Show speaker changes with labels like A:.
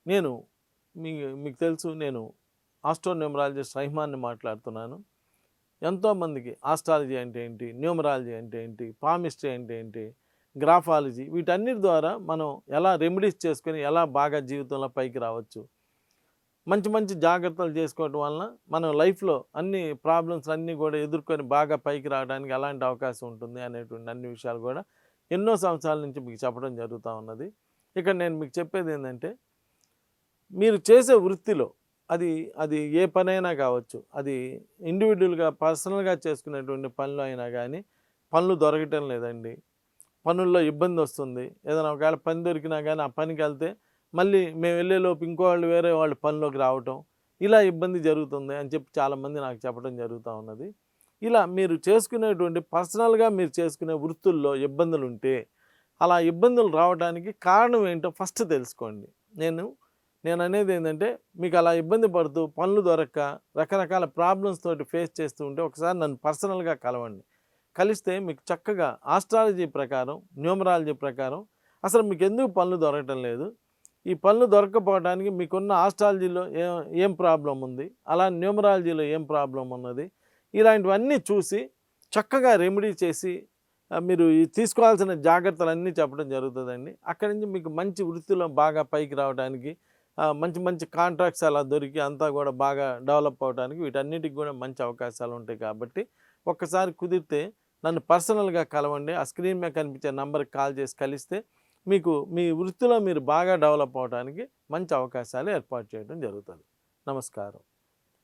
A: నేను మీ మీకు తెలుసు నేను ఆస్ట్రోన్యూమరాలజిస్ట్ రహిమాన్ని మాట్లాడుతున్నాను. ఎంతోమందికి ఆస్ట్రాలజీ అంటే ఏంటి, న్యూమరాలజీ అంటే ఏంటి, పామిస్ట్రీ అంటే ఏంటి, గ్రాఫాలజీ వీటన్నిటి ద్వారా మనం ఎలా రెమెడీస్ చేసుకొని ఎలా బాగా జీవితంలో పైకి రావచ్చు, మంచి మంచి జాగ్రత్తలు చేసుకోవటం వలన మనం లైఫ్లో అన్ని ప్రాబ్లమ్స్ అన్నీ కూడా ఎదుర్కొని బాగా పైకి రావడానికి ఎలాంటి అవకాశం ఉంటుంది అనేటువంటి అన్ని విషయాలు కూడా ఎన్నో సంవత్సరాల నుంచి మీకు చెప్పడం జరుగుతూ ఉన్నది. ఇక్కడ నేను మీకు చెప్పేది ఏంటంటే, మీరు చేసే వృత్తిలో అది అది ఏ పనైనా కావచ్చు, అది ఇండివిజువల్గా పర్సనల్గా చేసుకునేటువంటి పనులు అయినా కానీ పనులు దొరకటం లేదండి, పనుల్లో ఇబ్బంది వస్తుంది, ఏదైనా ఒకవేళ పని దొరికినా కానీ ఆ పనికి వెళ్తే మళ్ళీ మేము వెళ్ళేలోపు ఇంకో వాళ్ళు వేరే వాళ్ళు పనిలోకి రావటం, ఇలా ఇబ్బంది జరుగుతుంది అని చెప్పి చాలామంది నాకు చెప్పడం జరుగుతూ ఉన్నది. ఇలా మీరు చేసుకునేటువంటి పర్సనల్గా మీరు చేసుకునే వృత్తుల్లో ఇబ్బందులు ఉంటే అలా ఇబ్బందులు రావడానికి కారణం ఏంటో ఫస్ట్ తెలుసుకోండి. నేను అనేది ఏంటంటే, మీకు అలా ఇబ్బంది పడుతూ పనులు దొరక్క రకరకాల ప్రాబ్లమ్స్ తోటి ఫేస్ చేస్తూ ఉంటే ఒకసారి నన్ను పర్సనల్గా కలవండి. కలిస్తే మీకు చక్కగా ఆస్ట్రాలజీ ప్రకారం, న్యూమరాలజీ ప్రకారం అసలు మీకు ఎందుకు పనులు దొరకటం లేదు, ఈ పనులు దొరక్కపోవడానికి మీకున్న ఆస్ట్రాలజీలో ఏం ప్రాబ్లం ఉంది, అలా న్యూమరాలజీలో ఏం ప్రాబ్లం ఉన్నది, ఇలాంటివన్నీ చూసి చక్కగా రెమెడీ చేసి మీరు ఈ తీసుకోవాల్సిన జాగ్రత్తలన్నీ చెప్పడం జరుగుతుందండి. అక్కడి నుంచి మీకు మంచి వృత్తిలో బాగా పైకి రావడానికి, మంచి మంచి కాంట్రాక్ట్స్ అలా దొరికి అంతా కూడా బాగా డెవలప్ అవ్వడానికి వీటన్నిటికి కూడా మంచి అవకాశాలు ఉంటాయి. కాబట్టి ఒక్కసారి కుదిరితే నన్ను పర్సనల్గా కలవండి. ఆ స్క్రీన్ మీద కనిపించే నంబర్కి కాల్ చేసి కలిస్తే మీకు మీ వృత్తిలో మీరు బాగా డెవలప్ అవ్వడానికి మంచి అవకాశాలు ఏర్పాటు చేయడం జరుగుతుంది. నమస్కారం.